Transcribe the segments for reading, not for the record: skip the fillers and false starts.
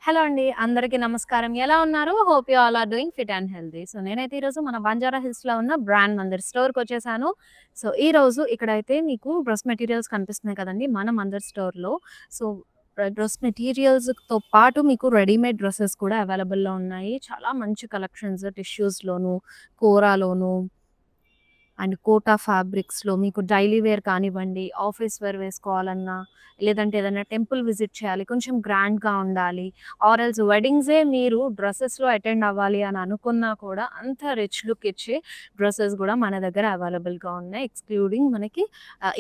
Hello అండి. అందరికీ నమస్కారం. ఎలా ఉన్నారు? Hope you all are doing fit and healthy. So, నేనైతే ఈరోజు మన బంజారా హిల్స్‌లో ఉన్న బ్రాండ్ మందిర్ స్టోర్‌కొచ్చేసాను. సో, ఈరోజు ఇక్కడైతే మీకు డ్రెస్ మెటీరియల్స్ కనిపిస్తున్నాయి కదండీ! మన మందిర్ స్టోర్‌లో. సో, డ్రెస్ మెటీరియల్స్‌తో పాటు మీకు రెడీమేడ్ డ్రెసెస్ కూడా అవైలబుల్‌లో ఉన్నాయి. చాలా మంచి కలెక్షన్స్ టిష్యూస్‌లోను, కోరాలోను అండ్ కోటా ఫ్యాబ్రిక్స్‌లో మీకు డైలీ వేర్ కానివ్వండి, ఆఫీస్ వేర్ వేసుకోవాలన్నా, లేదంటే ఏదైనా టెంపుల్ విజిట్ చేయాలి, కొంచెం గ్రాండ్‌గా ఉండాలి, ఆర్ ఎల్స్ వెడ్డింగ్సే మీరు డ్రెసెస్‌లో అటెండ్ అవ్వాలి అని అనుకున్నా కూడా అంత రిచ్ లుక్ ఇచ్చే డ్రెసెస్ గూడా మన దగ్గర అవైలబుల్‌గా ఉన్నాయి.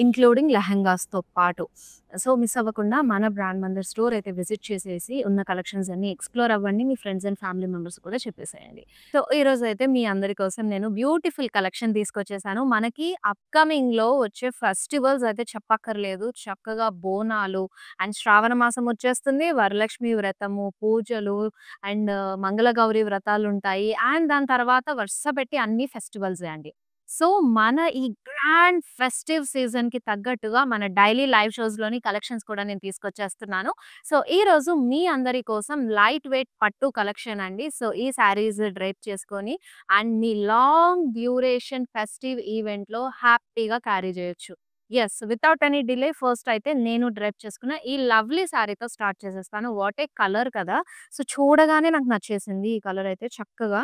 ఇంక్లూడింగ్ లెహెంగాస్‌తో పాటు. సో, మిస్ అవ్వకుండా మన బ్రాండ్ మందిర్ స్టోర్ అయితే విజిట్ చేసేసి ఉన్న కలెక్షన్స్ అన్నీ ఎక్స్‌ప్లోర్ అవ్వండి. మీ ఫ్రెండ్స్ అండ్ ఫ్యామిలీ మెంబర్స్ కూడా చెప్పేసేయండి. సో, ఈరోజైతే మీ అందరి కోసం నేను బ్యూటిఫుల్ కలెక్షన్ తీసుకొచ్చేసాను. మనకి అప్‌కమింగ్‌లో వచ్చే ఫెస్టివల్స్ అయితే చెప్పక్కర్లేదు. చక్కగా బోనాలు అండ్ శ్రావణ మాసం వచ్చేస్తుంది. వరలక్ష్మి వ్రతము, పూజలు అండ్ మంగళగౌరి వ్రతాలుంటాయి. అండ్ దాని తర్వాత వరుస పెట్టి అన్ని ఫెస్టివల్సే అండి. సో, మన ఈ గ్రాండ్ ఫెస్టివ్ సీజన్‌కి తగ్గట్టుగా మన డైలీ లైవ్ షోస్‌లోని కలెక్షన్స్ కూడా నేను తీసుకొచ్చేస్తున్నాను. సో, ఈరోజు మీ అందరి కోసం లైట్ వెయిట్ పట్టు కలెక్షన్ అండి. సో, ఈ శారీస్ డ్రేప్ చేసుకొని and me long duration festive ఈవెంట్‌లో హ్యాపీగా క్యారీ చేయొచ్చు. Yes. Without any delay first అయితే నేను డ్రేప్ చేసుకున్న ఈ లవ్లీ శారీతో స్టార్ట్ చేసేస్తాను. వాట్ ఏ కలర్ కదా! సో, చూడగానే నాకు నచ్చేసింది ఈ కలర్ అయితే చక్కగా.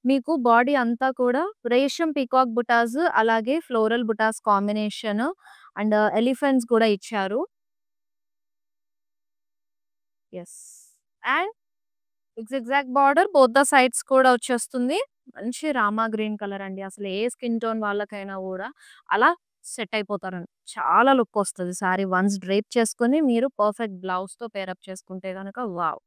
మీకు బాడీ అంతా కూడా రేషం పీకాక్ బుటాస్, అలాగే floral butas combination and elephants కూడా ఇచ్చారు. Yes. And zigzag border both the sides కూడా వచ్చేస్తుంది. మంచి రామా గ్రీన్ కలర్ అండి. అసలు ఏ స్కిన్ టోన్ వాళ్ళకైనా గూడా అలా సెట్ అయిపోతారండి. చాలా లుక్ వస్తది సారీ వన్స్ డ్రేప్ చేసుకొని మీరు పర్ఫెక్ట్ బ్లౌజ్‌తో పేరప్ చేసుకుంటే గనక వావ్!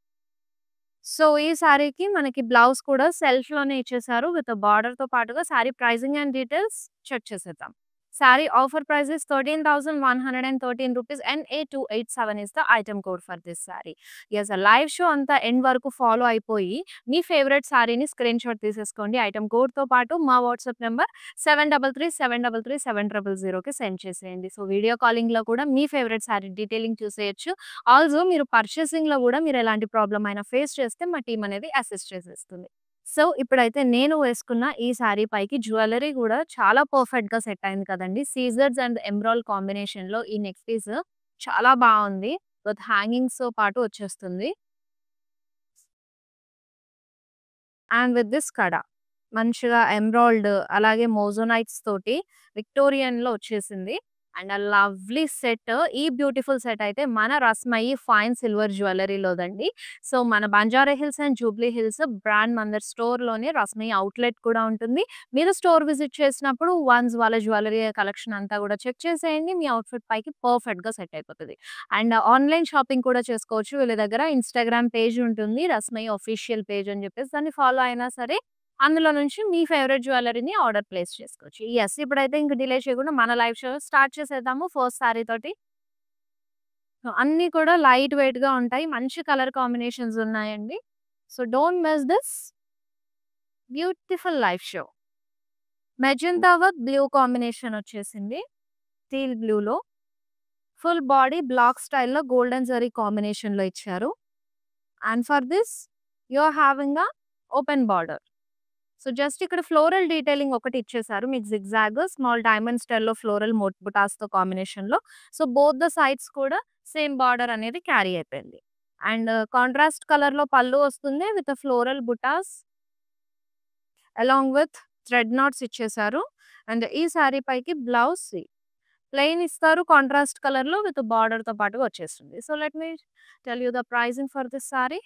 సో, ఈ సారీకి మనకి బ్లౌజ్ కూడా సెల్ఫ్‌లోనే ఇచ్చేసారు. విత్ బార్డర్‌తో పాటుగా sorry pricing and details check చేసేద్దాం. Sorry offer price is 13,113 rupees and A287 is the item code for this saree. Yes, live show అంతా ఎండ్ వరకు ఫాలో అయిపోయి మీ ఫేవరెట్ సారీని స్క్రీన్‌షాట్ తీసేసుకోండి. ఐటెమ్ కోడ్‌తో పాటు మా వాట్సాప్ నంబర్ 7337337000కి సెండ్ చేసేయండి. సో, వీడియో కాలింగ్‌లో కూడా మీ ఫేవరెట్ సారీ డీటెయిలింగ్ చూసేయొచ్చు. ఆల్సో మీరు పర్చేసింగ్‌లో గూడా మీరు ఎలాంటి ప్రాబ్లమ్ అయినా ఫేస్ చేస్తే మా టీమ్ అనేది అసిస్ట్ చేసేస్తుంది. సో, ఇప్పుడైతే నేను వేసుకున్న ఈ సారీ పైకి జ్యువెల్లరీ గూడా చాలా పర్ఫెక్ట్‌గా సెట్ అయింది కదండీ. సీజర్స్ అండ్ ఎమరాల్డ్ కాంబినేషన్‌లో ఈ నెక్ పీస్ చాలా బావుంది. విత్ హ్యాంగింగ్స్‌తో పాటు వచ్చేస్తుంది. అండ్ విత్ దిస్ కడ. మంచిగా ఎమరాల్డ్ అలాగే మోజోనైట్స్ తోటి విక్టోరియన్‌లో వచ్చేసింది. అండ్ ఆ లవ్లీ సెట్ ఈ బ్యూటిఫుల్ సెట్ అయితే మన రస్మయి ఫైన్ సిల్వర్ జ్యువెల్లరీలోదండి. సో, మన Banjara Hills and Jubilee Hills brand Mandir స్టోర్‌లోనే రస్మయి ఔట్‌లెట్ కూడా ఉంటుంది. మీరు స్టోర్ విజిట్ చేసినప్పుడు వన్స్ వాళ్ళ జ్యువెల్లరీ కలెక్షన్ అంతా కూడా చెక్ చేసేయండి. మీ ఔట్‌ఫిట్ పైకి పర్ఫెక్ట్‌గా సెట్ అయిపోతది. అండ్ ఆన్‌లైన్ షాపింగ్ కూడా చేసుకోవచ్చు. వీళ్ళ దగ్గర ఇన్‌స్టాగ్రామ్ పేజ్ ఉంటుంది. రస్మయి ఆఫీషియల్ పేజ్ అని చెప్పేసి దాన్ని ఫాలో అయినా సరే అందులో నుంచి మీ ఫేవరెట్ జ్యువెల్లరీని ఆర్డర్ ప్లేస్ చేసుకోవచ్చు. యెస్. ఇప్పుడైతే ఇంక డిలే చేయకుండా మన లైవ్ షో స్టార్ట్ చేసేద్దాము ఫస్ట్ సారీ తోటి. సో, అన్నీ కూడా లైట్ వెయిట్‌గా ఉంటాయి. మంచి కలర్ కాంబినేషన్స్ ఉన్నాయండి. So, don't miss this beautiful live show. Magenta with blue combination వచ్చేసింది. టీల్ బ్లూలో. ఫుల్ బాడీ బ్లాక్ స్టైల్‌లో గోల్డెన్ జరీ కాంబినేషన్‌లో ఇచ్చారు. And for this you are having a open border. So, just ఇక్కడ ఫ్లోరల్ డీటెయిలింగ్ ఒకటి ఇచ్చేసారు. మీకు జిగ్‌జాగ్, స్మాల్ డైమండ్ స్టైల్‌లో ఫ్లోరల్ బుటాస్‌తో కాంబినేషన్‌లో. సో, బోత్ ద సైడ్స్ కూడా సేమ్ బార్డర్ అనేది క్యారీ అయిపోయింది. అండ్ కాంట్రాస్ట్ కలర్‌లో పల్లు వస్తుంది with floral butas along with thread knots ఇచ్చేసారు. అండ్ ఈ సారీ పైకి బ్లౌజ్ ప్లెయిన్ ఇస్తారు కాంట్రాస్ట్ కలర్‌లో విత్ బార్డర్‌తో పాటుగా వచ్చేస్తుంది. So, let me tell you the pricing for this sari.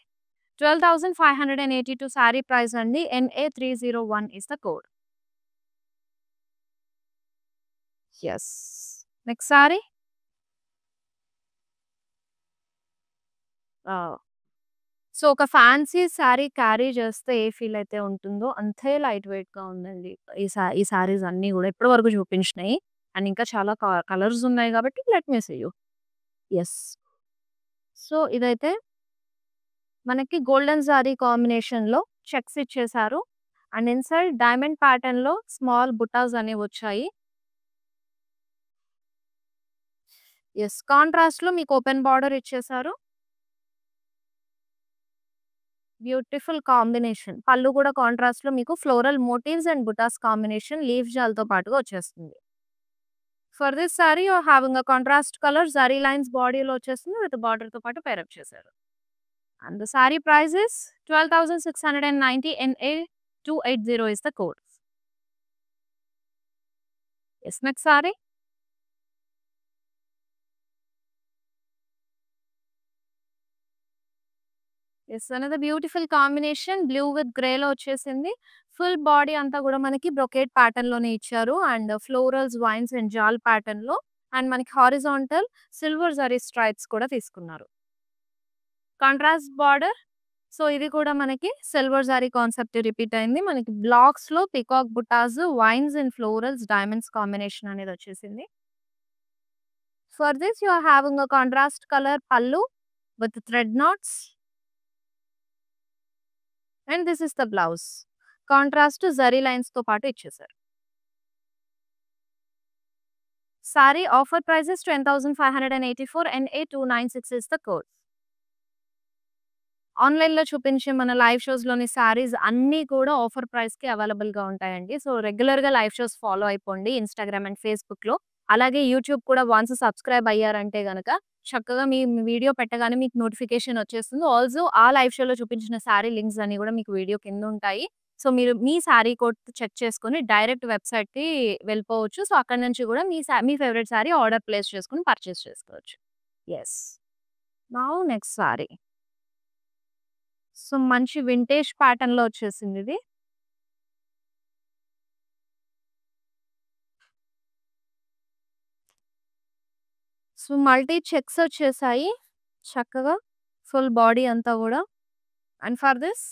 12,582 sari price అండి. NA301 is the code. Yes. Next sari. ఆ! సో, ఒక ఫ్యాన్సీ సారీ క్యారీ చేస్తే ఏ ఫీల్ అయితే ఉంటుందో అంతే లైట్ వెయిట్‌గా ఉందండి. ఈ సారీస్ అన్నీ గూడా ఇప్పటి వరకు చూపించినయి. అండ్ ఇంకా చాలా కలర్స్ ఉన్నాయి కాబట్టి let me see you. Yes. So, ఇదైతే మనకి గోల్డెన్ సారీ కాంబినేషన్‌లో చెక్స్ ఇచ్చేసారు. అండ్ ఇన్‌సైడ్ డైమండ్ ప్యాటర్న్‌లో స్మాల్ బుటాస్ అనేవొచ్చాయి. యెస్. కాంట్రాస్ట్‌లో మీకు ఓపెన్ బార్డర్ ఇచ్చేసారు. Beautiful combination. పళ్ళు కూడా కాంట్రాస్ట్‌లో మీకు floral motifs and butas combination leaf జాల్‌తో పాటుగా వచ్చేస్తుంది. For this sorry you are having a contrast colour zari lines బాడీలో వచ్చేస్తుంది విత్ బార్డర్‌తో పాటు పేరప్ చేశారు. And the saree price is 12,690 NA280 is the code. Yes, next saree. Yes, another beautiful combination blue with grey లో వచ్చేసింది. Full body అంతా కూడా మనకి బ్రొకేట్ ప్యాటర్న్ లోనే ఇచ్చారు and florals, vines and jaal pattern లో అండ్ మనకి హారిజాంటల్ సిల్వర్ జరీ స్ట్రైప్స్ కూడా తీసుకున్నారు. Contrast border. సో ఇది కూడా మనకి సిల్వర్ జరీ కాన్సెప్ట్ రిపీట్ అయింది. మనకి బ్లాక్స్ లో peacock butas, vines and florals, diamonds combination అనేది వచ్చేసింది. For this, you are having a contrast color pallu with thread knots, and this is the blouse. Contrast zari lines తో పాటు ఇచ్చేసారు. Saree offer price is 10,584 and A296 is the code. ఆన్‌లైన్‌లో చూపించే మన live షోస్‌లోని saris అన్నీ కూడా ఆఫర్ ప్రైస్‌కి అవైలబుల్‌గా ఉంటాయండి. సో, రెగ్యులర్‌గా లైవ్ షోస్ ఫాలో అయిపోండి ఇన్‌స్టాగ్రామ్ అండ్ ఫేస్‌బుక్‌లో. అలాగే యూట్యూబ్ కూడా వన్స్ సబ్స్క్రైబ్ అయ్యారంటే గనక చక్కగా మీ వీడియో పెట్టగానే మీకు నోటిఫికేషన్ వచ్చేస్తుంది. ఆల్సో ఆ లైవ్ షోలో చూపించిన సారీ లింక్స్ అన్నీ కూడా మీకు వీడియో కింద ఉంటాయి. సో, మీరు మీ సారీ కోడ్ చెక్ చేసుకొని డైరెక్ట్ వెబ్‌సైట్‌కి వెళ్ళిపోవచ్చు. సో, అక్కడి నుంచి కూడా మీ ఫేవరెట్ సారీ ఆర్డర్ ప్లేస్ చేసుకొని పర్చేస్ చేసుకోవచ్చు. Yes. Now next sorry. So, మంచి వింటేజ్ ప్యాటర్న్‌లో వచ్చేసిందిది. సో, మల్టీ చెక్స్ వచ్చేసాయి. చక్కగా ఫుల్ బాడీ అంతా గూడా. And for this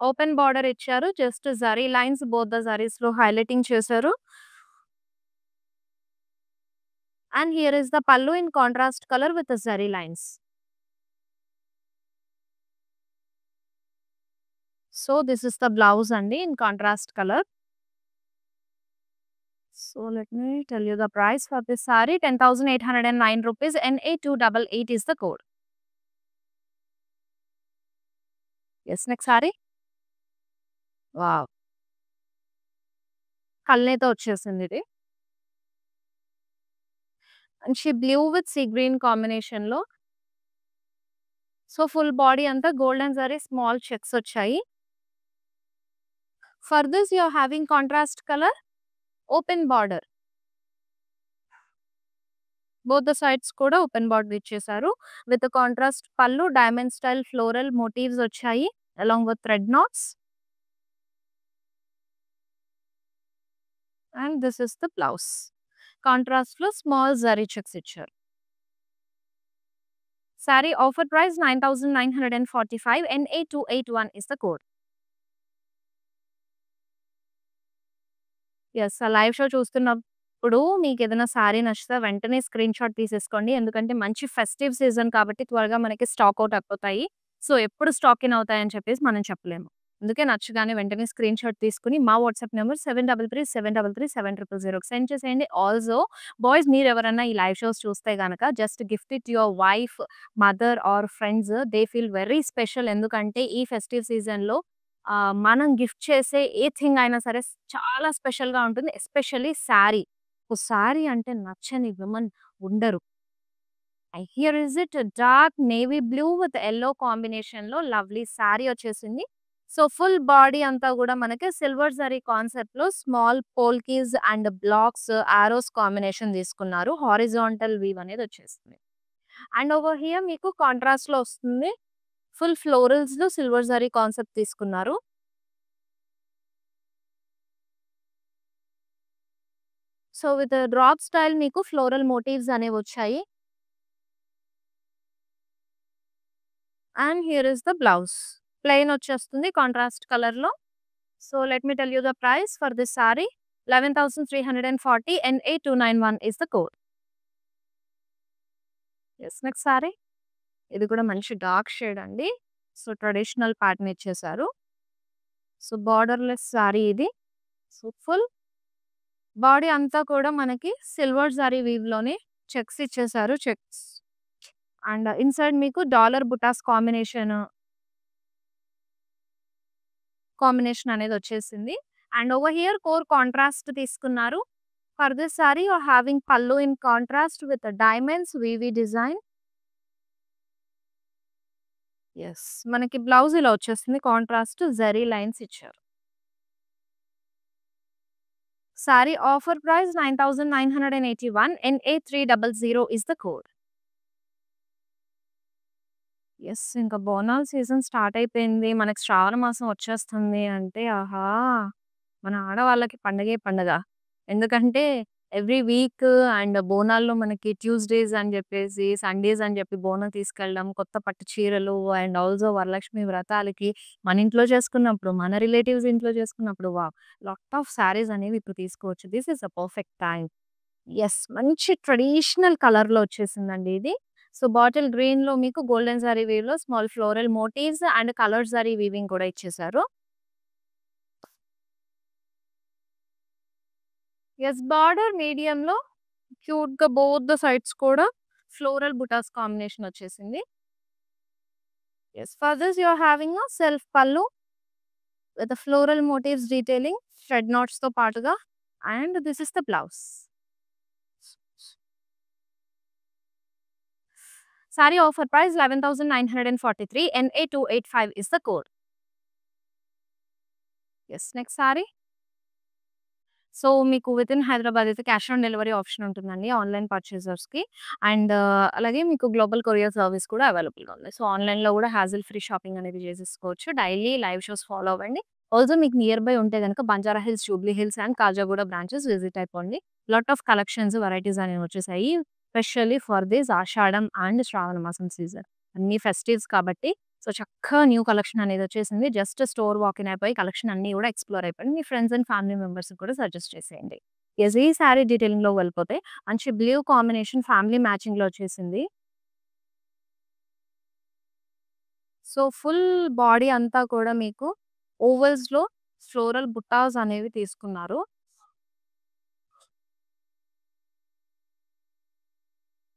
open border ఇచ్చారు. Just zari lines both the జరీస్‌లో హైలైటింగ్ చేశారు. And here is the pallu in contrast colour with zari lines. So, this is the blouse అండి in contrast colour. So, let me tell you the price for this saree 10,809 rupees NA288 is the code. Yes. Next saree. Wow! కల్నేతో వచ్చేసిందిది. మంచి blue with sea green కాంబినేషన్‌లో. So, full body అంతా golden zari small checks వచ్చాయి. For this you are having contrast colour open border. Both the sides కూడా open border ఇచ్చేసారు. With contrast pallu, diamond style floral motifs వచ్చాయి. Along with thread knots. And this is the blouse. కాంట్రాస్ట్‌లో small zari checks ఇచ్చారు. Sorry offer price 9,945 NA281 is the code. Yes. ఆ live show చూస్తున్నప్పుడు మీకేదైనా sorry నచ్చితే వెంటనే స్క్రీన్‌షాట్ తీసేసుకోండి. ఎందుకంటే మంచి ఫెస్టివ్ సీజన్ కాబట్టి త్వరగా మనకి స్టాక్ ఔట్ అయిపోతాయి. సో, ఎప్పుడు స్టాక్ ఇన్ అవుతాయని చెప్పేసి మనం చెప్పలేము. అందుకే నచ్చగానే వెంటనే స్క్రీన్‌షాట్ తీసుకొని మా వాట్సాప్ నంబర్ 7337337000కి సెండ్ చేసేయండి. ఆల్సో బాయ్స్ మీరెవరన్నా ఈ లైవ్ షోస్ చూస్తే గనక just gift it your wife, mother are friends. They feel very special. ఎందుకంటే ఈ ఫెస్టివ్ సీజన్‌లో మనం గిఫ్ట్ చేసే ఏ థింగ్ అయినా సరే చాలా స్పెషల్‌గా ఉంటుంది. ఎస్పెషల్లీ శారీ. శారీ అంటే నచ్చని విమెన్ ఉండరు. Here is it dark navy blue with yellow కాంబినేషన్‌లో లవ్లీ శారీ వచ్చేసింది. సో, ఫుల్ బాడీ అంతా గూడా మనకి సిల్వర్ జరీ కాన్సెప్ట్‌లో small polkis and blocks, arrows combination తీసుకున్నారు. హారిజాంటల్ వీవ్ అనేది వచ్చేసింది. అండ్ ఓవర్ హియర్ మీకు కాంట్రాస్ట్‌లో వస్తుంది. ఫుల్ ఫ్లోరల్స్‌లో సిల్వర్ జరీ కాన్సెప్ట్ తీసుకున్నారు. సో, విత్ డ్రాప్ స్టైల్ మీకు ఫ్లోరల్ మోటివ్స్ అనేవొచ్చాయి. And here is the blouse. Plain వచ్చేస్తుంది కాంట్రాస్ట్ కలర్‌లో. So, let me tell you the price for this saree 11,340 NA291 is the code. Yes. Next saree. ఇది కూడా మంచి dark shade అండి. So, traditional pattern ఇచ్చేసారు. So, borderless saree ఇది. So, full body అంతా కూడా మనకి సిల్వర్ జరీ వీవ్‌లోనే చెక్స్ ఇచ్చేసారు. చెక్స్ అండ్ ఇన్‌సైడ్ మీకు డాలర్ బుటాస్ కాంబినేషన్ అనేదొచ్చేసింది. And over here core contrast తీసుకున్నారు. For this sorry you are having pallu in contrast with diamonds wavy design. Yes. మనకి బ్లౌజ్ ఇలా వచ్చేస్తుంది. కాంట్రాస్ట్ జరీ లైన్స్ ఇచ్చారు. Sorry offer price 9981. NA300 is the code. Yes. ఇంకా బోనాల season start అయిపోయింది. మనకి శ్రావణ మాసం వచ్చేస్తుంది అంటే ఆహా! మన ఆడవాళ్ళకి పండగే పండగ. ఎందుకంటే ఎవ్రీ వీక్ అండ్ బోనాల్లో మనకి ట్యూస్‌డేస్ అని జెప్పేసి, సండేస్ అని జెప్పి బోనం తీసుకెళ్ళడం, కొత్త పట్టు చీరలు అండ్ ఆల్సో వరలక్ష్మి వ్రతాలకి మన ఇంట్లో చేసుకున్నప్పుడు, మన రిలేటివ్స్ ఇంట్లో చేసుకున్నప్పుడు వావ్! లాట్ ఆఫ్ శారీస్ అనేవి ఇప్పుడు తీసుకోవచ్చు. This is a perfect time. Yes. మంచి ట్రెడిషనల్ కలర్‌లో వచ్చేసిందండి ఇది. సో, బాటిల్ గ్రీన్‌లో మీకు గోల్డెన్ జరీ వీవ్‌లో small floral motifs and colour zari weaving కూడా ఇచ్చేసారు. యెస్. బార్డర్ మీడియంలో క్యూట్‌గా బోత్ ద సైడ్స్ కూడా ఫ్లోరల్ బుటాస్ కాంబినేషన్ వచ్చేసింది. Yes. For this you are having a self pallu with floral motifs detailing thread నాట్స్‌తో పాటుగా and this is the blouse. Saree offer price 11,943. NA285 is the code. Yes, next saree. So, మీకు within Hyderabad అయితే cash on delivery option ఉంటుందండి online పర్చేజర్స్‌కి. And అలాగే మీకు global courier service కూడా అవైలబుల్‌గా ఉంది. సో, ఆన్‌లైన్‌లో కూడా హాజిల్ ఫ్రీ షాపింగ్ అనేది చేసేసుకోవచ్చు. డైలీ లైవ్ షోస్ ఫాలో అవ్వండి. ఆల్సో మీకు నియర్ బై ఉంటే గనుక Banjara Hills, Jubilee Hills and Khajaguda branches visit అయిపోండి. లాట్ ఆఫ్ కలెక్షన్స్, వెరైటీస్ అనేవి వచ్చేసాయి. Specially for this Ashadham and Shravana మాసం సీజన్. అన్ని ఫెస్టివ్స్ కాబట్టి సో, చక్కగా న్యూ కలెక్షన్ అనేదొచ్చేసింది. జస్ట్ స్టోర్ వాకిన్ అయిపోయి కలెక్షన్ అన్నీ గూడా ఎక్స్‌ప్లోర్ అయిపోయింది. మీ ఫ్రెండ్స్ అండ్ ఫ్యామిలీ మెంబర్స్‌కి కూడా సజెస్ట్ చేసేయండి. యెస్. ఈ సారీ డీటెయిలింగ్‌లోకి వెళ్ళిపోతే మంచి బ్లూ కాంబినేషన్ ఫ్యామిలీ మ్యాచింగ్‌లో వచ్చేసింది. సో, ఫుల్ బాడీ అంతా కూడా మీకు ఓవల్స్‌లో ఫ్లోరల్ బుట్టాస్ అనేవి తీసుకున్నారు.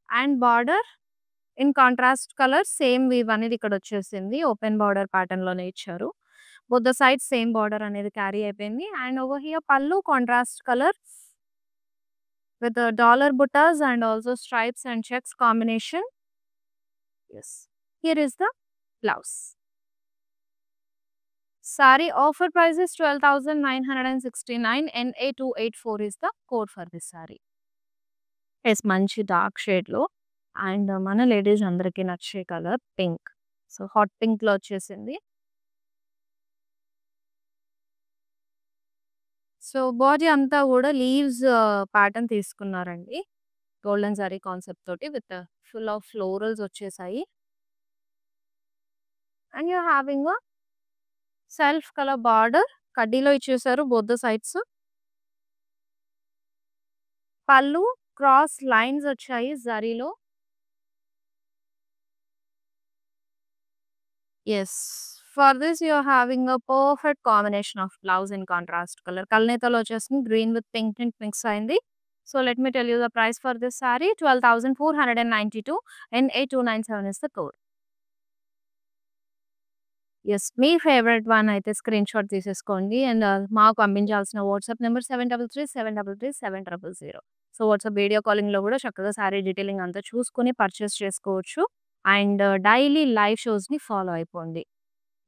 And border in contrast colour same weave అనేది ఇక్కడొచ్చేసింది. ఓపెన్ బార్డర్ ప్యాటర్న్‌లోనే ఇచ్చారు. Both the sides same border అనేది క్యారీ అయిపోయింది. And over here pallu contrast colour with the dollar buttas and also stripes and checks combination. Yes. Here is the blouse. Saree offer price is 12,969. NA284 is the code for this saree. Yes, మంచి dark షేడ్‌లో and మన ladies అందరికి నచ్చే colour pink. So, hot పింక్‌లో వచ్చేసింది. So, body అంతా గూడా leaves pattern తీసుకున్నారండి. గోల్డెన్ జరీ కాన్సెప్ట్ తోటి విత్ ఫుల్ ఆఫ్ ఫ్లోరల్స్ వచ్చేసాయి. And you are having a self colour border కడ్డీలో ఇచ్చేసారు both the sides. Pallu cross lines వచ్చాయి జరీలో. Yes. For this you are having a perfect combination of blouse in contrast colour. కల్నేతలో వచ్చేసింది. Green with pink tint mix అయింది. So, let me tell you the price for this saree 12,492. NA297 is the code. Yes. మీ favourite one అయితే screenshot తీసేసుకోండి. And మాకు పంపించాల్సిన WhatsApp number 7337337000. So, WhatsApp video కాలింగ్‌లో కూడా చక్కగా సారీ డీటెయిలింగ్ అంతా చూసుకొని పర్చేస్ చేసుకోవచ్చు. అండ్ డైలీ లైవ్ షోస్‌ని ఫాలో అయిపోండి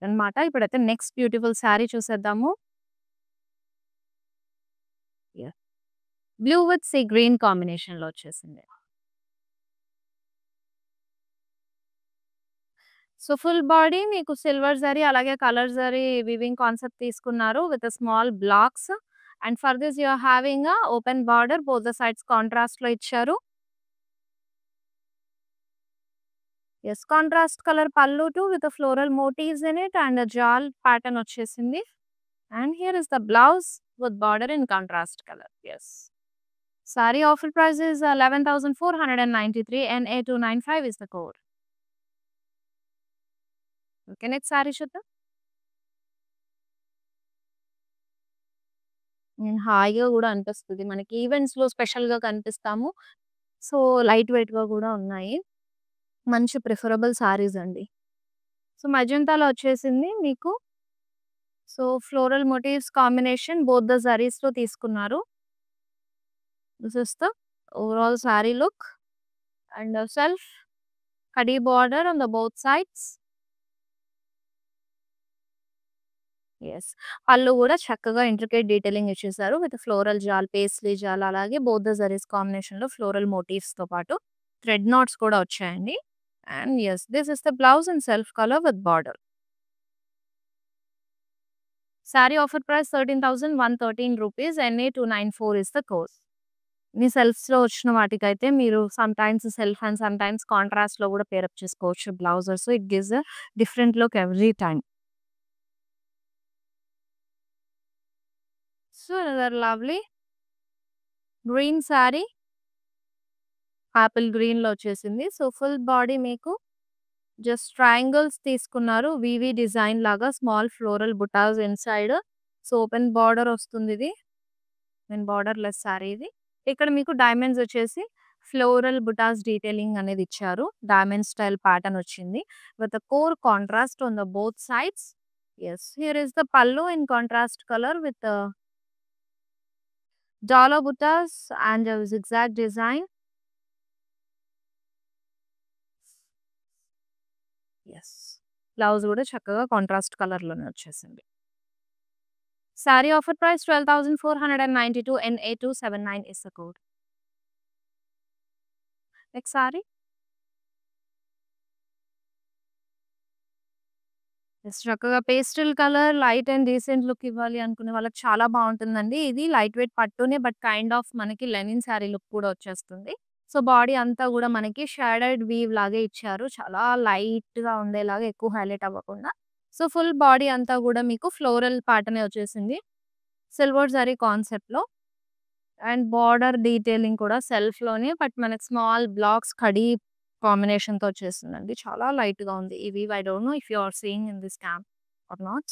అన్నమాట. ఇప్పుడైతే నెక్స్ట్ బ్యూటిఫుల్ సారీ చూసేద్దాము. Yeah! Blue with sea green కాంబినేషన్‌లో వచ్చేసింది. సో, ఫుల్ బాడీ మీకు సిల్వర్ జరీ అలాగే కలర్ జరీ వీవింగ్ కాన్సెప్ట్ తీసుకున్నారు with small blocks. And for this you are having a open border both the sides కాంట్రాస్ట్‌లో ఇచ్చారు. Yes. Contrast colour pallu too with floral motifs in it and jaal pattern వచ్చేసింది. And here is the blouse with border in contrast colour. Yes. Saree offer price is 11,493. NA295 is the code. Okay. Next saree చూద్దాం. హాయిగా గూడా అనిపిస్తది. మనకి ఈవెంట్స్‌లో స్పెషల్‌గా కనిపిస్తాము. So, light వెయిట్‌గా గూడా ఉన్నాయి. మంచి ప్రిఫరబుల్ సారీస్ అండి. సో, మజంతాలో వచ్చేసింది మీకు. So, floral motifs combination both the సారీస్‌లో తీసుకున్నారు. This is the overall saree look and self కడీ border on the both sides. Yes. Pallu గూడా చక్కగా ఇంట్రికేట్ డీటెయిలింగ్ ఇచ్చేసారు. With floral jaal, paisley jaal అలాగే బోత్ ద జరీస్ కాంబినేషన్‌లో ఫ్లోరల్ మోటివ్స్‌తో పాటు థ్రెడ్ నాట్స్ కూడా వచ్చాయండి. And yes this is the blouse in self colour with border. Saree offer price ₹13,113 NA294 is the code. మీ సెల్ఫ్స్‌లో వచ్చిన వాటికైతే మీరు సమ్‌టైమ్స్ సెల్ఫ్ అండ్ సమ్‌టైమ్స్ కాంట్రాస్ట్‌లో గూడా పేర్ అప్ చేసుకోవచ్చు blouses. It gives a different look every time. So, another lovely green saree apple గ్రీన్‌లో వచ్చేసింది. సో, ఫుల్ బాడీ మీకు జస్ట్ ట్రయాంగిల్స్ తీసుకున్నారు. వీవీ డిజైన్ లాగా small floral butas inside. So, open border వస్తుందిది. And borderless saree ఇది. ఇక్కడ మీకు diamonds వచ్చేసి ఫ్లోరల్ బుటాస్ డీటెయిలింగ్ అనేది ఇచ్చారు. డైమండ్ స్టైల్ ప్యాటర్న్ వచ్చింది. With core contrast on the both sides. Yes. Here is the pallu in contrast colour with dollar butas and zigzag design. Yes. Blouse గూడా చక్కగా contrast కలర్‌లోనే వచ్చేసింది. Saree offer price 12,492 NA279 is the code. Next saree. Yes. చక్కగా pastel colour light and decent look ఇవ్వాలి అనుకునే వాళ్ళకి చాలా బావుంటుందండి. ఇది లైట్ వెయిట్ పట్టునే బట్ కైండ్ ఆఫ్ మనకి లెనిన్ సారీ లుక్ కూడా వచ్చేస్తుంది. సో, బాడీ అంతా గూడా మనకి షాడెడ్ వీవ్ లాగే ఇచ్చారు. చాలా లైట్‌గా ఉండేలాగా ఎక్కువ హైలైట్ అవ్వకుండా. సో, ఫుల్ బాడీ అంతా గూడా మీకు ఫ్లోరల్ ప్యాటర్నే వచ్చేసింది. సిల్వర్ జరీ కాన్సెప్ట్‌లో. అండ్ బార్డర్ డీటెయిలింగ్ కూడా సెల్ఫ్‌లోనే బట్ మనకి స్మాల్ బ్లాక్స్ కడీ కాంబినేషన్‌తో వచ్చేసిందండి. చాలా లైట్‌గా ఉంది. ఇవి I don't know if you are seeing in this cam or not.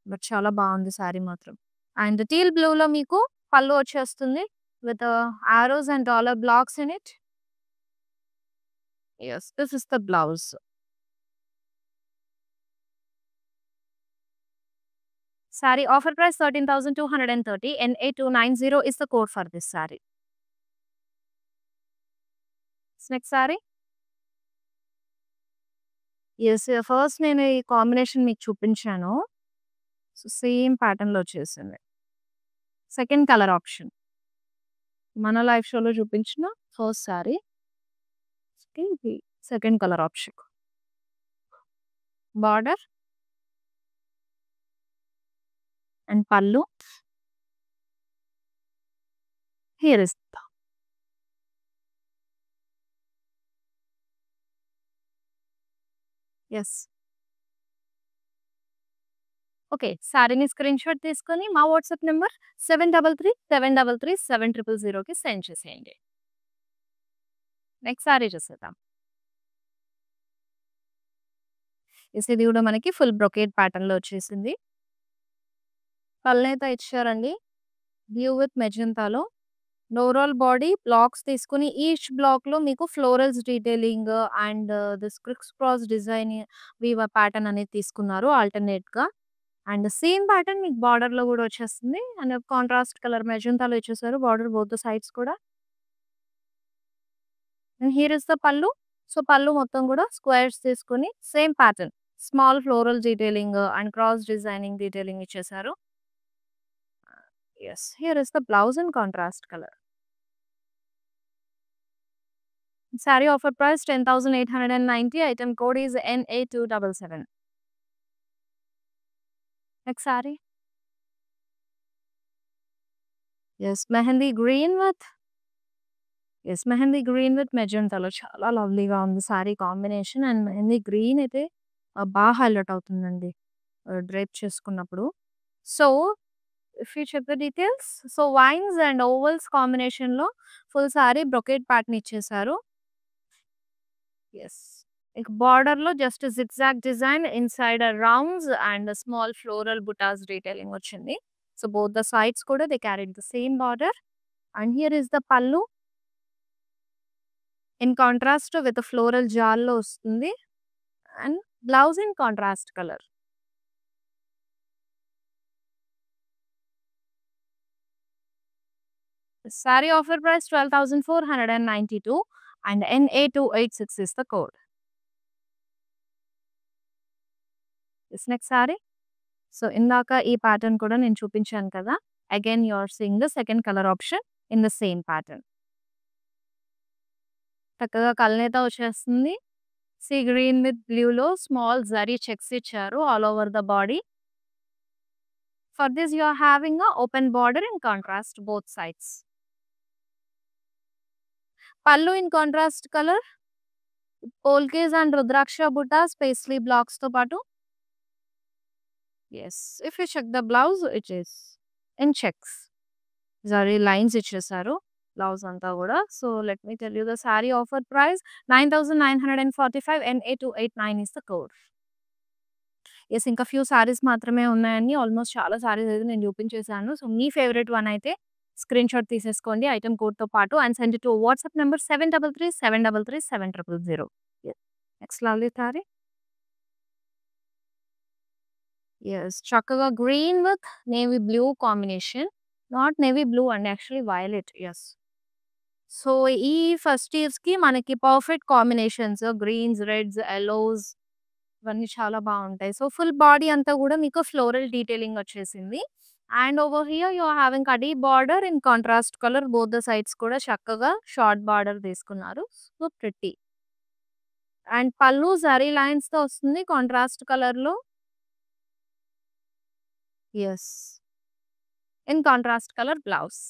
But చాలా బావుంది సారీ మాత్రం. అండ్ టీల్ బ్లూలో మీకు పల్లు వచ్చేస్తుంది. With arrows and dollar blocks in it. Yes. This is the blouse. Sorry offer price 13,230 NA290 is the code for this saree. Next saree. Yes. First నేను ఈ combination మీకు చూపించాను. సో, సేమ్ ప్యాటర్న్‌లో వచ్చేసింది. Second colour option. మన live షోలో చూపించిన ఫస్ట్ సారీ. ఇది second colour option. Border and pallu. Here is yes. Okay. సారీని స్క్రీన్‌షాట్ తీసుకొని మా వాట్సాప్ నంబర్ 7337337000కి సెండ్ చేసేయండి. నెక్స్ట్ సారీ చూసేద్దాం. యెస్. ఇది కూడా మనకి ఫుల్ బ్రొకేడ్ ప్యాటర్న్‌లో వచ్చేసింది. పళ్ళనైతే ఇచ్చారండి. బ్లూ విత్ మెజెంటాలో. ఓవరాల్ బాడీ బ్లాక్స్ తీసుకొని ఈచ్ బ్లాక్‌లో మీకు ఫ్లోరల్స్ డీటెయిలింగ్ అండ్ దిస్ క్రిక్స్ క్రాస్ డిజైన్ వీవ ప్యాటర్న్ అనేది తీసుకున్నారు ఆల్టర్‌నేట్‌గా. అండ్ సేమ్ ప్యాటర్న్ మీకు బార్డర్‌లో గూడా వచ్చేస్తుంది. అండ్ కాంట్రాస్ట్ కలర్ మెజెంటాలో ఇచ్చేసారు బార్డర్ బోత్ ద సైడ్స్ కూడా. And here is the pallu. So, pallu మొత్తం గూడా స్క్వేర్స్ తీసుకొని same pattern. Small floral detailing and cross designing detailing ఇచ్చేసారు. Yes. Here is the blouse in contrast colour. Saree offer price 10,890. Item code is NA277. Next saree. Yes. Mehndi green with మెజెంటాలో చాలా లవ్లీగా ఉంది saree combination. And mehndi green అయితే highlight అవుతుందండి. Drape చేసుకున్నప్పుడు. So, if you check the details. So, vines and ovals కాంబినేషన్‌లో full sari brocade pattern ఇచ్చేసారు. Yes. ఇక బార్డర్‌లో just zigzag design inside rounds and small floral butas detailing వచ్చింది. So both the sides kuda they carried the same border. And here is the pallu. In contrast with the floral jal lo ostundi. And blouse in contrast color. The saree offer price 12,492 and NA286 is the code. This next saree. So indaka ee pattern kuda nenu chupinchanu kada. Again you are seeing the second color option in the same pattern. చక్కగా కల్నేత వచ్చేస్తుంది. Sea green with బ్లూలో small zari checks ఇచ్చారు all over the body. For this you are having a open border in contrast both sides. Pallu in contrast colour, polkas and rudraksha butas paisley blocks తో పాటు. Yes, if you check the blouse it is in checks. Zari lines ఇచ్చేసారు blouse అంతా కూడా. So let me tell you the saree offer price 9,945 NA289 is the code. Yes, ఇంకా few sarees మాత్రమే ఉన్నాయండి. Almost చాలా సారీస్ అయితే నేను చూపించేసాను. సో మీ ఫేవరెట్ వన్ అయితే స్క్రీన్ షాట్ తీసేసుకోండి ఐటమ్ కోడ్తో పాటు and send to WhatsApp number 7337337000. Next lovely saree. Yes, చక్కగా green with navy blue combination. Not navy blue అండి, యాక్చువల్లీ వైలెట్. ఎస్, సో ఈ ఫస్ట్ ఇయర్స్కి మనకి perfect combinations greens, reds, yellows ఇవన్నీ చాలా బాగుంటాయి. సో ఫుల్ బాడీ అంతా కూడా మీకు ఫ్లోరల్ డీటెయిలింగ్ వచ్చేసింది. And over here you are having కడీ border in contrast colour. Both the sides కూడా చక్కగా షార్ట్ బార్డర్ తీసుకున్నారు. So pretty. And pallu zari lines తో వస్తుంది కాంట్రాస్ట్ కలర్ లో. Yes, in contrast colour blouse.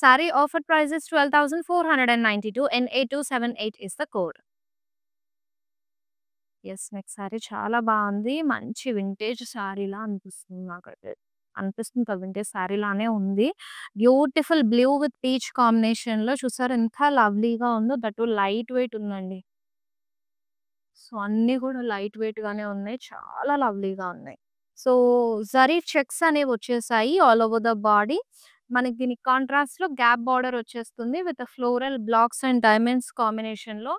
Sorry offer price is 12,492 NA278 is the code. Yes, next sari చాలా బాగుంది. మంచి వింటేజ్ సారీలా అనిపిస్తుంది నాకైతే. అనిపిస్తుంది కదా, వింటేజ్ సారీ లానే ఉంది. Beautiful blue with peach combination లో చూసారు ఎంత లవ్లీగా ఉందో. దట్ లైట్ వెయిట్ ఉందండి. సో అన్ని కూడా లైట్ వెయిట్ గానే ఉన్నాయి, చాలా లవ్లీగా ఉన్నాయి. సో జరీ చెక్స్ అనేవి వచ్చేసాయి ఆల్ ఓవర్ ద బాడీ. మనకి దీనికి కాంట్రాస్ట్ లో గ్యాప్ బార్డర్ వచ్చేస్తుంది with floral blocks and diamonds combination లో.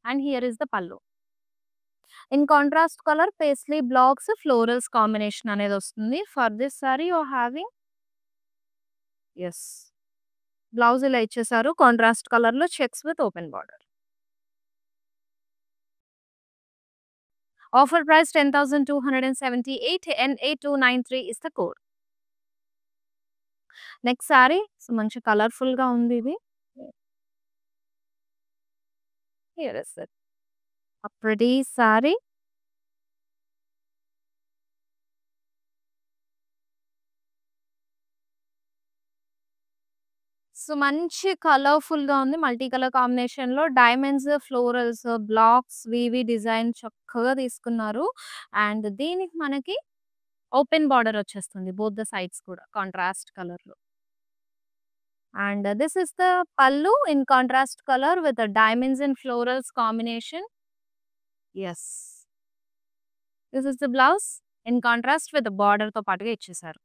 And here is the pallu. In contrast colour paisley blocks florals combination అనేది వస్తుంది. For this sorry you having yes blouse ఇలా ఇచ్చేసారు contrast colour లో checks with open border. Offer price 10,278 NA293 is the code. Next sari మంచి colourful గా ఉంది ఇది. Here is it, a pretty saree. So మంచి కలర్ఫుల్ గా ఉంది. మల్టీ కలర్ కాంబినేషన్ లో డైమండ్స్, ఫ్లోరల్స్, బ్లాక్స్, వివి డిజైన్ చక్కగా తీసుకున్నారు. అండ్ దీనికి మనకి ఓపెన్ బార్డర్ వచ్చేస్తుంది బోత్ ద సైడ్స్ కూడా కాంట్రాస్ట్ కలర్ లో. And this is the pallu in contrast colour with diamonds and florals combination. Yes, this is the blouse in contrast with border తో పాటుగా ఇచ్చేసారు.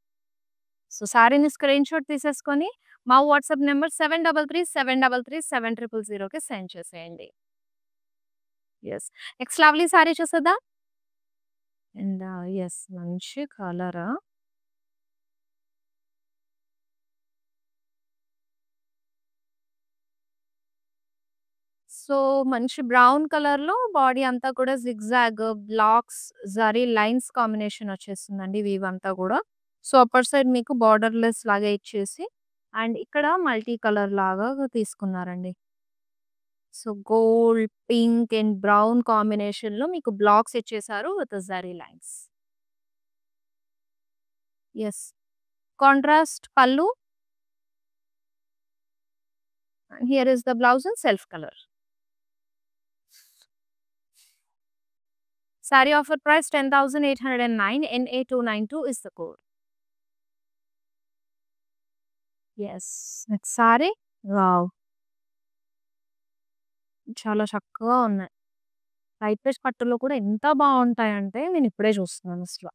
సో సారీని స్క్రీన్ షాట్ తీసేసుకొని మా WhatsApp number 7337337000కి send చేసేయండి. ఎస్, నెక్స్ట్ లవ్లీ సారీ చూసేద్దాం. అండ్ ఎస్, మంచి కలర్. సో మంచి బ్రౌన్ కలర్ లో బాడీ అంతా కూడా zigzag blocks zari lines combination వచ్చేస్తుందండి వీవ్ అంతా కూడా. సో అప్పర్ సైడ్ మీకు బార్డర్ లెస్ లాగా ఇచ్చేసి అండ్ ఇక్కడ మల్టీ కలర్ లాగా తీసుకున్నారండి. So gold, pink and brown combination లో మీకు బ్లాక్స్ ఇచ్చేసారు with zari lines. Yes, contrast pallu. Here is the blouse in self colour. Saree offer price 10,809 NA292 is the code. Yes, next saree. Wow, చాలా చక్కగా ఉన్నాయి. Light weight పట్టులో కూడా ఎంత బాగుంటాయంటే నేను ఇప్పుడే చూస్తున్నాను అసలు.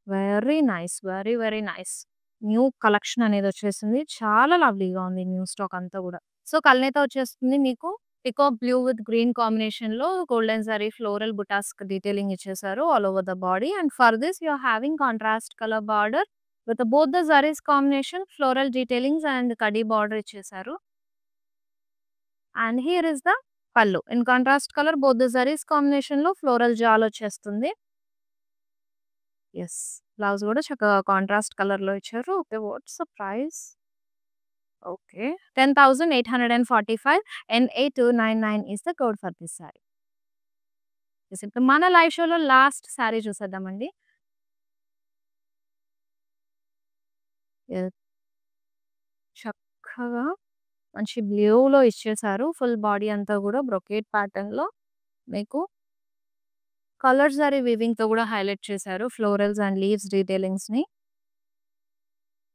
Very nice. Very, very nice. New collection అనేది వచ్చేసింది. చాలా లవ్లీగా ఉంది న్యూ స్టాక్ అంతా గూడా. సో, కల్నేత వచ్చేస్తుంది మీకు పికాక్ బ్లూ విత్ గ్రీన్ కాంబినేషన్‌లో గోల్డెన్ జరీ ఫ్లోరల్ బుటాస్క్ డీటెయిలింగ్ ఇచ్చేసారు all over the body. And for this you are having contrast colour border with both the zaris combination floral detailings and కడీ బార్డర్ ఇచ్చేసారు. And here is the pallu. In contrast colour both the zaris కాంబినేషన్‌లో floral జాల్ వచ్చేస్తుంది. Yes. Blouse గూడా చక్కగా contrast కలర్‌లో ఇచ్చారు. Okay. What's the price? Okay. 10,845 NA299 is the code for this sorry. Yes. ఇప్పుడు మన లైవ్ షోలో లాస్ట్ సారీ చూసేద్దామండి. యెస్. చక్కగా మంచి బ్లూలో ఇచ్చేసారు. ఫుల్ బాడీ అంతా గూడా బ్రొకేట్ ప్యాటర్న్‌లో మీకు కలర్ జరీ వీవింగ్‌తో గూడా హైలైట్ చేశారు. ఫ్లోరల్స్ అండ్ లీవ్స్ డీటెయిలింగ్స్‌ని.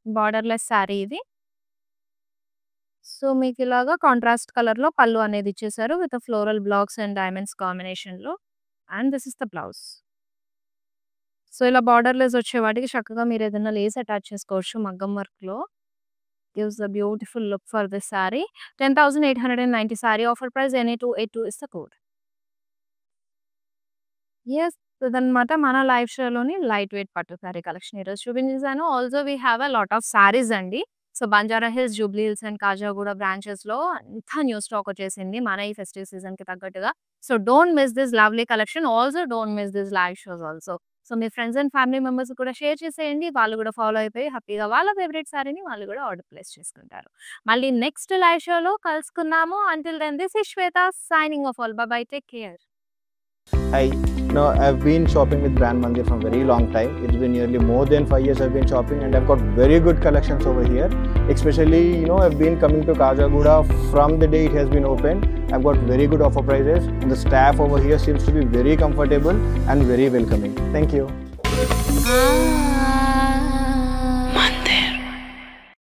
బార్డర్‌లెస్ సారీ ఇది. సో, మీకిలాగా కాంట్రాస్ట్ కలర్‌లో పల్లు అనేది ఇచ్చేసారు with floral blocks and diamonds కాంబినేషన్‌లో. And this is the blouse. So, ఇలా బార్డర్‌లెస్ వచ్చే వాటికి చక్కగా మీరేదైనా లేస్ అటాచ్ చేసుకోవచ్చు మగ్గం వర్క్‌లో. Gives the beautiful look for this saree. 10,890 saree offer price NA282 is the code. Yes. ఇదనమాట మన లైవ్ షోలోని లైట్ వెయిట్ పట్టు సారీ కలెక్షన్ ఈరోజు చూపించేసాను. Also we have a lot of sarees అండి. So, Banjara Hills, Jubilee Hills and Kajaguda బ్రాంచెస్‌లో అంతా న్యూ స్టాక్ వచ్చేసింది మన ఈ ఫెస్టివ్ సీజన్‌కి తగ్గట్టుగా. So, don't miss this lovely collection. Also don't miss this live shows also. So, మీ ఫ్రెండ్స్ అండ్ ఫ్యామిలీ మెంబర్స్ కూడా షేర్ చేసేయండి. వాళ్ళు కూడా ఫాలో అయిపోయి హ్యాపీగా వాళ్ళ ఫేవరెట్ సారీని వాళ్ళు కూడా ఆర్డర్ ప్లేస్ చేసుకుంటారు. మళ్ళీ నెక్స్ట్ లైవ్ షోలో కలుసుకుందాము. Until then this is Shweta signing off. All bye bye. Take care. Hi. I've been shopping with Brand Mandir from very long time. It's been nearly more than 5 years I've been shopping, and I've got very good collections over here. Especially, I've been coming to Kajagoda from the day it has been opened. I've got very good offer prices, and the staff over here seems to be very comfortable and very welcoming. Thank you.